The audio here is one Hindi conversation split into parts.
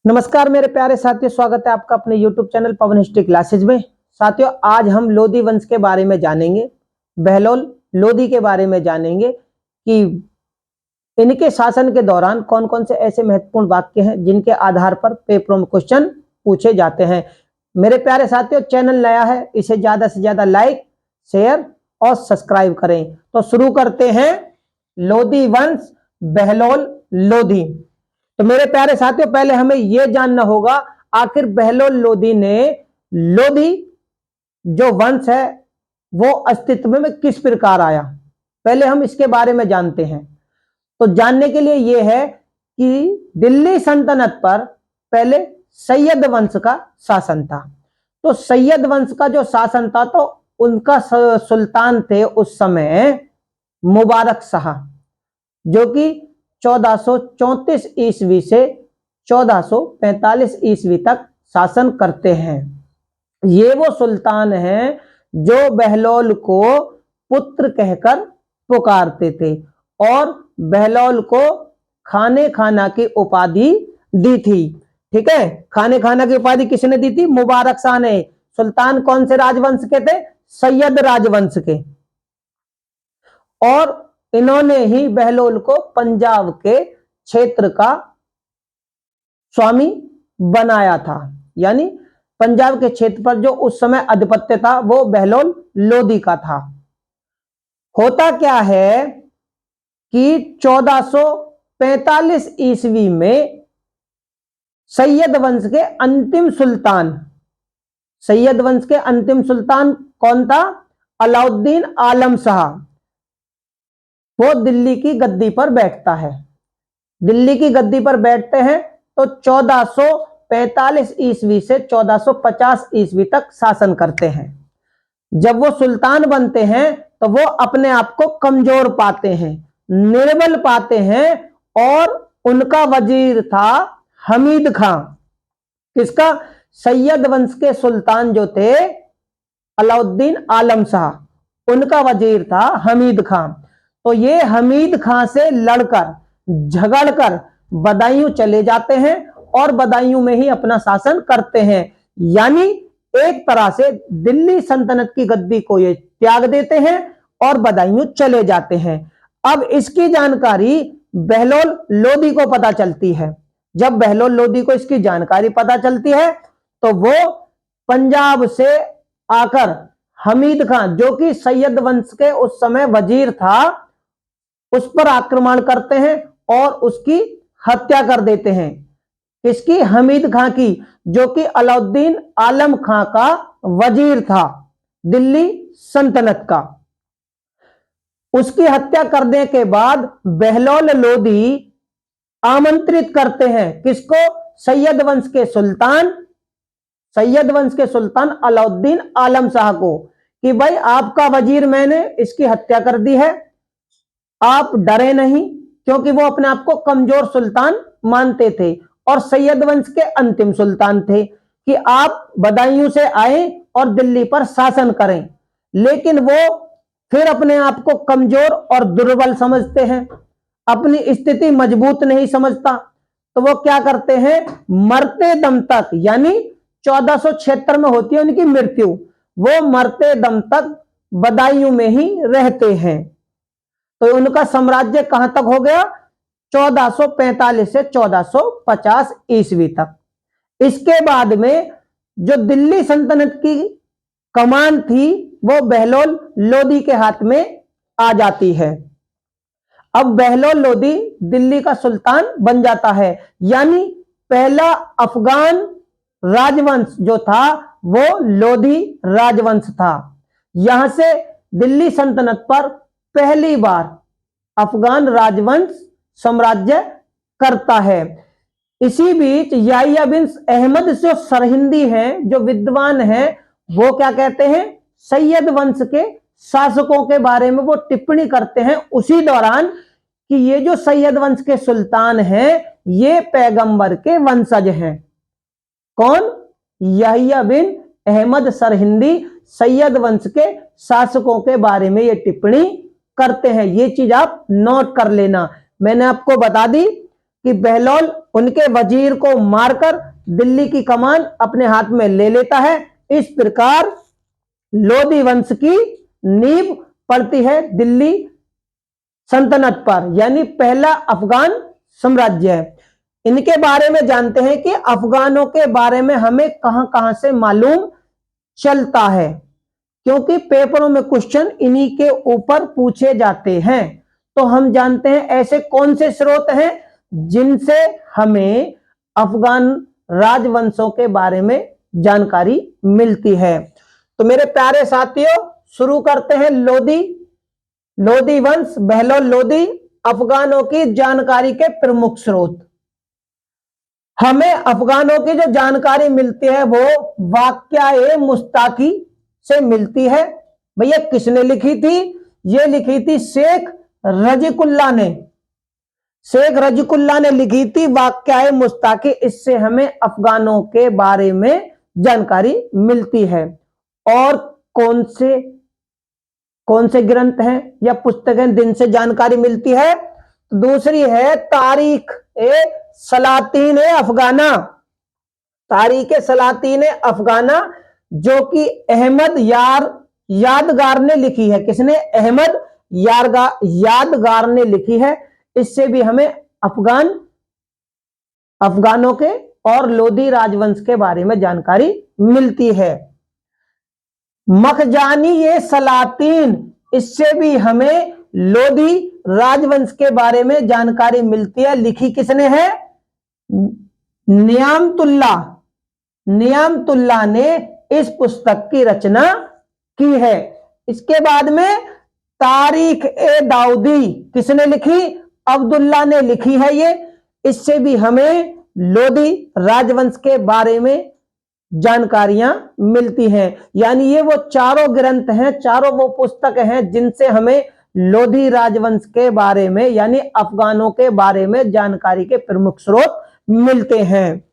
नमस्कार मेरे प्यारे साथियों, स्वागत है आपका अपने YouTube चैनल पवन हिस्ट्री क्लासेज में। साथियों, आज हम लोधी वंश के बारे में जानेंगे, बहलोल लोधी के बारे में जानेंगे कि इनके शासन के दौरान कौन कौन से ऐसे महत्वपूर्ण वाक्य हैं जिनके आधार पर पेपरों में क्वेश्चन पूछे जाते हैं। मेरे प्यारे साथियों, चैनल नया है, इसे ज्यादा से ज्यादा लाइक, शेयर और सब्सक्राइब करें। तो शुरू करते हैं। लोधी वंश, बहलोल लोधी। तो मेरे प्यारे साथियों, पहले हमें यह जानना होगा आखिर बहलोल लोधी ने लोधी जो वंश है वो अस्तित्व में किस प्रकार आया, पहले हम इसके बारे में जानते हैं। तो जानने के लिए यह है कि दिल्ली सल्तनत पर पहले सैयद वंश का शासन था। तो सैयद वंश का जो शासन था तो उनका सुल्तान थे उस समय मुबारक शाह, जो कि 1434 ईस्वी से 1445 ईस्वी तक शासन करते हैं। ये वो सुल्तान हैं जो बहलोल को पुत्र कहकर पुकारते थे और बहलोल को खाने खाना की उपाधि दी थी। ठीक है, खाने खाना की उपाधि किसने दी थी? मुबारक शाह ने। सुल्तान कौन से राजवंश के थे? सैयद राजवंश के। और इन्होंने ही बहलोल को पंजाब के क्षेत्र का स्वामी बनाया था, यानी पंजाब के क्षेत्र पर जो उस समय आधिपत्य था वो बहलोल लोधी का था। होता क्या है कि 1445 ईस्वी में सैयद वंश के अंतिम सुल्तान, सैयद वंश के अंतिम सुल्तान कौन था? अलाउद्दीन आलम शाह, वो दिल्ली की गद्दी पर बैठता है। दिल्ली की गद्दी पर बैठते हैं तो 1445 ईस्वी से 1450 ईस्वी तक शासन करते हैं। जब वो सुल्तान बनते हैं तो वो अपने आप को कमजोर पाते हैं, निर्बल पाते हैं और उनका वजीर था हमीद खां। किसका? सैयद वंश के सुल्तान जो थे अलाउद्दीन आलम शाह, उनका वजीर था हमीद खां। तो ये हमीद खां से लड़कर झगड़कर बदायूं चले जाते हैं और बदायूं में ही अपना शासन करते हैं। यानी एक तरह से दिल्ली सल्तनत की गद्दी को ये त्याग देते हैं और बदायूं चले जाते हैं। अब इसकी जानकारी बहलोल लोधी को पता चलती है। जब बहलोल लोधी को इसकी जानकारी पता चलती है तो वो पंजाब से आकर हमीद खां, जो कि सैयद वंश के उस समय वजीर था, उस पर आक्रमण करते हैं और उसकी हत्या कर देते हैं। किसकी? हमीद खां की, जो कि अलाउद्दीन आलम खां का वजीर था दिल्ली सल्तनत का। उसकी हत्या करने के बाद बहलोल लोधी आमंत्रित करते हैं किसको? सैयद वंश के सुल्तान, सैयद वंश के सुल्तान अलाउद्दीन आलम शाह को, कि भाई आपका वजीर मैंने इसकी हत्या कर दी है, आप डरे नहीं, क्योंकि वो अपने आप को कमजोर सुल्तान मानते थे और सैयद वंश के अंतिम सुल्तान थे, कि आप बदायूं से आए और दिल्ली पर शासन करें। लेकिन वो फिर अपने आप को कमजोर और दुर्बल समझते हैं, अपनी स्थिति मजबूत नहीं समझता। तो वो क्या करते हैं? मरते दम तक, यानी 1476 में होती है उनकी मृत्यु, वो मरते दम तक बदायूं में ही रहते हैं। तो उनका साम्राज्य कहां तक हो गया? 1445 से 1450 ईस्वी तक। इसके बाद में जो दिल्ली सल्तनत की कमान थी वो बहलोल लोधी के हाथ में आ जाती है। अब बहलोल लोधी दिल्ली का सुल्तान बन जाता है, यानी पहला अफगान राजवंश जो था वो लोधी राजवंश था। यहां से दिल्ली सल्तनत पर पहली बार अफगान राजवंश साम्राज्य करता है। इसी बीच याहिया बिन अहमद जो सरहिंदी हैं, जो विद्वान हैं, वो क्या कहते हैं? सैयद वंश के शासकों के बारे में वो टिप्पणी करते हैं उसी दौरान कि ये जो सैयद वंश के सुल्तान हैं ये पैगंबर के वंशज हैं। कौन? याहिया बिन अहमद सरहिंदी सैयद वंश के शासकों के बारे में ये टिप्पणी करते हैं। ये चीज आप नोट कर लेना। मैंने आपको बता दी कि बहलोल उनके वजीर को मारकर दिल्ली की कमान अपने हाथ में ले लेता है। इस प्रकार लोधी वंश की नींव पड़ती है दिल्ली सल्तनत पर, यानी पहला अफगान साम्राज्य है। इनके बारे में जानते हैं कि अफगानों के बारे में हमें कहां कहां से मालूम चलता है, क्योंकि पेपरों में क्वेश्चन इन्हीं के ऊपर पूछे जाते हैं। तो हम जानते हैं ऐसे कौन से स्रोत हैं जिनसे हमें अफगान राजवंशों के बारे में जानकारी मिलती है। तो मेरे प्यारे साथियों, शुरू करते हैं लोधी वंश, बहलोल लोधी, अफगानों की जानकारी के प्रमुख स्रोत। हमें अफगानों की जो जानकारी मिलती है वो वाक़या मुस्ताकी से मिलती है। भैया किसने लिखी थी? ये लिखी थी शेख रज़िकुल्लाह ने। शेख रज़िकुल्लाह ने लिखी थी वाक़या मुस्ताकी। इससे हमें अफगानों के बारे में जानकारी मिलती है। और कौन से ग्रंथ हैं या पुस्तकें जिनसे जानकारी मिलती है? दूसरी है तारीख ए सलातीन अफगाना, तारीख सलातीन अफगाना, जो कि अहमद यादगार ने लिखी है। किसने? अहमद यादगार ने लिखी है। इससे भी हमें अफगानों के और लोधी राजवंश के बारे में जानकारी मिलती है। मखजानी ये सलातीन, इससे भी हमें लोधी राजवंश के बारे में जानकारी मिलती है। लिखी किसने है? नियामतुल्लाह ने इस पुस्तक की रचना की है। इसके बाद में तारीख ए दाऊदी किसने लिखी? अब्दुल्ला ने लिखी है ये। इससे भी हमें लोधी राजवंश के बारे में जानकारियां मिलती हैं। यानी ये वो चारों ग्रंथ हैं, चारों वो पुस्तक हैं जिनसे हमें लोधी राजवंश के बारे में यानी अफगानों के बारे में जानकारी के प्रमुख स्रोत मिलते हैं।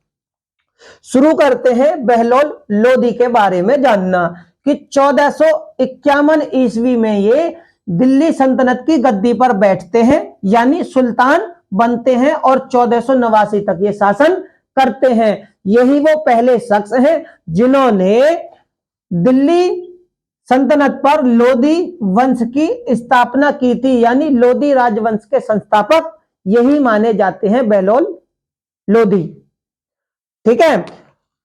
शुरू करते हैं बहलोल लोधी के बारे में जानना कि 1451 ईस्वी में ये दिल्ली सल्तनत की गद्दी पर बैठते हैं, यानी सुल्तान बनते हैं और 1489 तक ये शासन करते हैं। यही वो पहले शख्स हैं जिन्होंने दिल्ली सल्तनत पर लोधी वंश की स्थापना की थी, यानी लोधी राजवंश के संस्थापक यही माने जाते हैं बहलोल लोधी। ठीक है।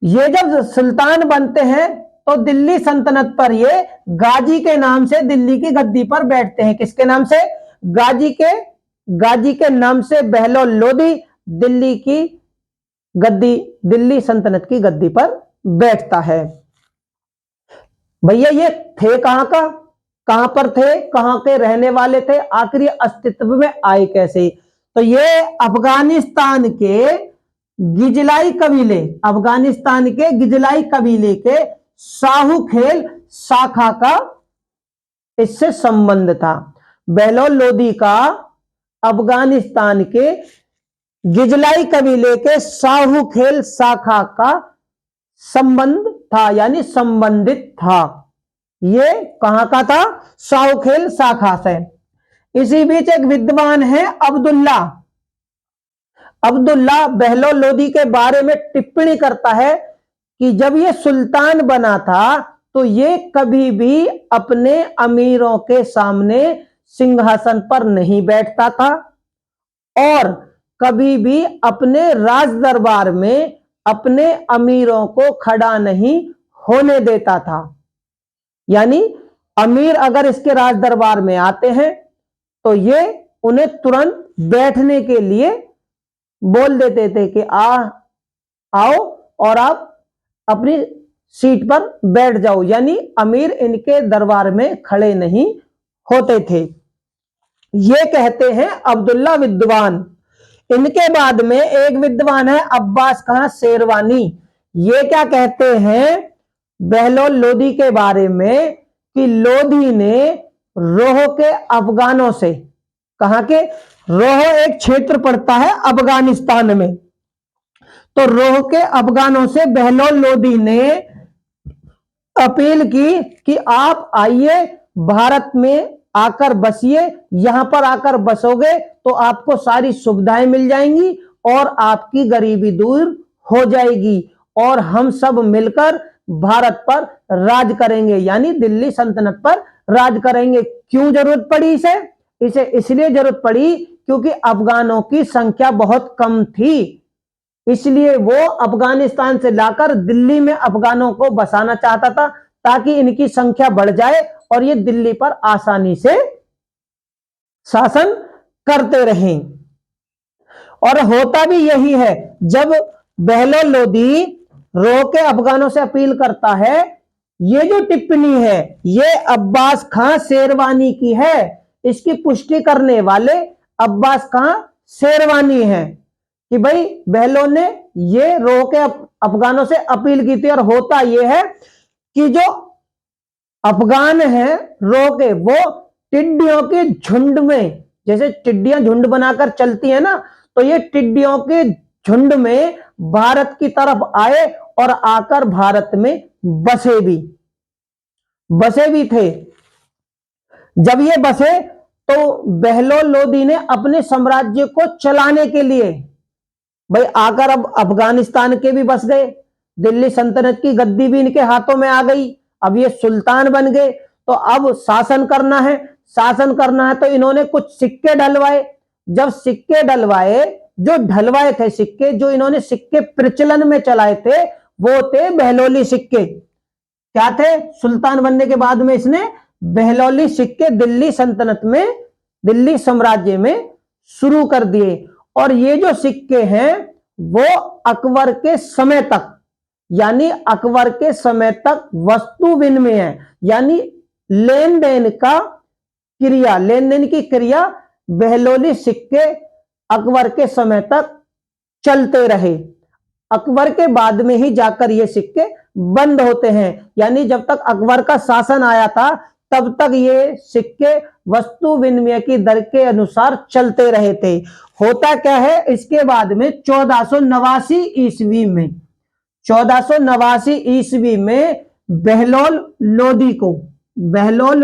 ये जब सुल्तान बनते हैं तो दिल्ली सल्तनत पर ये गाजी के नाम से दिल्ली की गद्दी पर बैठते हैं। किसके नाम से? गाजी के नाम से बहलोल लोधी दिल्ली सल्तनत की गद्दी पर बैठता है। भैया ये थे कहां पर थे, कहां के रहने वाले थे, आखिर ये अस्तित्व में आए कैसे? तो ये अफगानिस्तान के गिजलाई कबीले के साहूखेल शाखा का इससे संबंध था। बहलोल लोधी का अफगानिस्तान के गिजलाई कबीले के साहूखेल शाखा का संबंध था, यानी संबंधित था। ये कहां का था? साहूखेल शाखा से। इसी बीच एक विद्वान है अब्दुल्ला बहलोल लोधी के बारे में टिप्पणी करता है कि जब ये सुल्तान बना था तो ये कभी भी अपने अमीरों के सामने सिंहासन पर नहीं बैठता था और कभी भी अपने राज दरबार में अपने अमीरों को खड़ा नहीं होने देता था। यानी अमीर अगर इसके राज दरबार में आते हैं तो ये उन्हें तुरंत बैठने के लिए बोल देते थे कि आओ और आप अपनी सीट पर बैठ जाओ, यानी अमीर इनके दरबार में खड़े नहीं होते थे। ये कहते हैं अब्दुल्ला विद्वान। इनके बाद में एक विद्वान है अब्बास खां शेरवानी। ये क्या कहते हैं बहलोल लोधी के बारे में कि लोधी ने रोह के अफगानों से, कहां के? रोह एक क्षेत्र पड़ता है अफगानिस्तान में, तो रोह के अफगानों से बहलोल लोधी ने अपील की कि आप आइए भारत में आकर बसिए, यहां पर आकर बसोगे तो आपको सारी सुविधाएं मिल जाएंगी और आपकी गरीबी दूर हो जाएगी और हम सब मिलकर भारत पर राज करेंगे, यानी दिल्ली सल्तनत पर राज करेंगे। क्यों जरूरत पड़ी इसे? इसे इसलिए जरूरत पड़ी क्योंकि अफगानों की संख्या बहुत कम थी, इसलिए वो अफगानिस्तान से लाकर दिल्ली में अफगानों को बसाना चाहता था ताकि इनकी संख्या बढ़ जाए और ये दिल्ली पर आसानी से शासन करते रहें। और होता भी यही है, जब बहलोल लोदी रो के अफगानों से अपील करता है, ये जो टिप्पणी है ये अब्बास खां शेरवानी की है, इसकी पुष्टि करने वाले अब्बास खां शेरवानी है कि भाई बहलोल ने ये रो के अफगानों से अपील की थी। और होता यह है कि जो अफगान है रो के, वो टिड्डियों के झुंड में, जैसे टिड्डियां झुंड बनाकर चलती है ना, तो ये टिड्डियों के झुंड में भारत की तरफ आए और आकर भारत में बसे भी थे। जब ये बसे तो बहलोल लोदी ने अपने साम्राज्य को चलाने के लिए भाई आकर अब अफगानिस्तान के भी बस गए, दिल्ली सल्तनत की गद्दी भी इनके हाथों में आ गई, अब ये सुल्तान बन गए। तो अब शासन करना है तो इन्होंने कुछ सिक्के डलवाए। जब सिक्के डलवाए, जो ढलवाए थे सिक्के, जो इन्होंने सिक्के प्रचलन में चलाए थे, वो थे बहलोली सिक्के। क्या थे? सुल्तान बनने के बाद में इसने बहलोली सिक्के दिल्ली सल्तनत में, दिल्ली साम्राज्य में शुरू कर दिए। और ये जो सिक्के हैं वो अकबर के समय तक, यानी अकबर के समय तक वस्तु विनिमय है, यानी लेन देन की क्रिया बहलोली सिक्के अकबर के समय तक चलते रहे। अकबर के बाद में ही जाकर ये सिक्के बंद होते हैं, यानी जब तक अकबर का शासन आया था तब तक ये सिक्के वस्तु विनिमय की दर के अनुसार चलते रहे थे। होता क्या है, इसके बाद में 1489 ईस्वी में बहलोल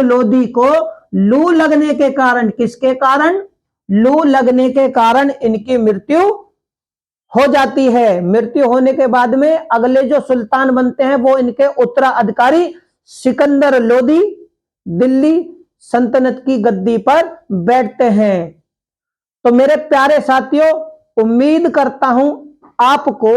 लोदी को लू लगने के कारण, किसके कारण? लू लगने के कारण इनकी मृत्यु हो जाती है। मृत्यु होने के बाद में अगले जो सुल्तान बनते हैं वो इनके उत्तराधिकारी सिकंदर लोदी दिल्ली सल्तनत की गद्दी पर बैठते हैं। तो मेरे प्यारे साथियों, उम्मीद करता हूं आपको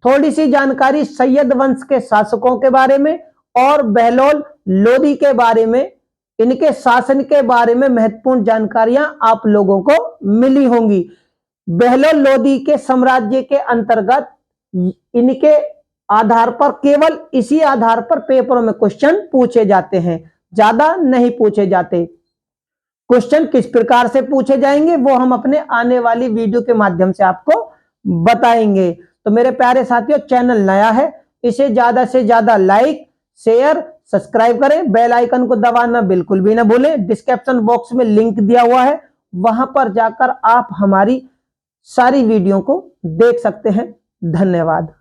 थोड़ी सी जानकारी सैयद वंश के शासकों के बारे में और बहलोल लोदी के बारे में, इनके शासन के बारे में महत्वपूर्ण जानकारियां आप लोगों को मिली होंगी। बहलोल लोदी के साम्राज्य के अंतर्गत इनके आधार पर, केवल इसी आधार पर पेपरों में क्वेश्चन पूछे जाते हैं, ज्यादा नहीं पूछे जाते। क्वेश्चन किस प्रकार से पूछे जाएंगे वो हम अपने आने वाली वीडियो के माध्यम से आपको बताएंगे। तो मेरे प्यारे साथियों, चैनल नया है, इसे ज्यादा से ज्यादा लाइक, शेयर, सब्सक्राइब करें, बेल आइकन को दबाना बिल्कुल भी ना भूलें। डिस्क्रिप्शन बॉक्स में लिंक दिया हुआ है, वहां पर जाकर आप हमारी सारी वीडियो को देख सकते हैं। धन्यवाद।